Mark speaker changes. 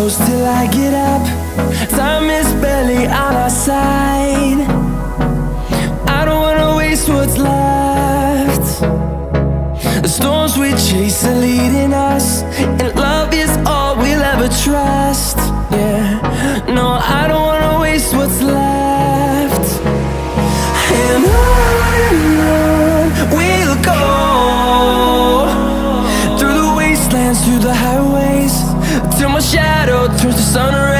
Speaker 1: close till I get up. Time is barely on our side. I don't wanna waste what's left. The storms we chase are leading us, and love is all we'll ever trust. Yeah, no, I don't wanna waste what's left. And on we'll go, through the wastelands, through the highways, till my shadow turns to sun rays.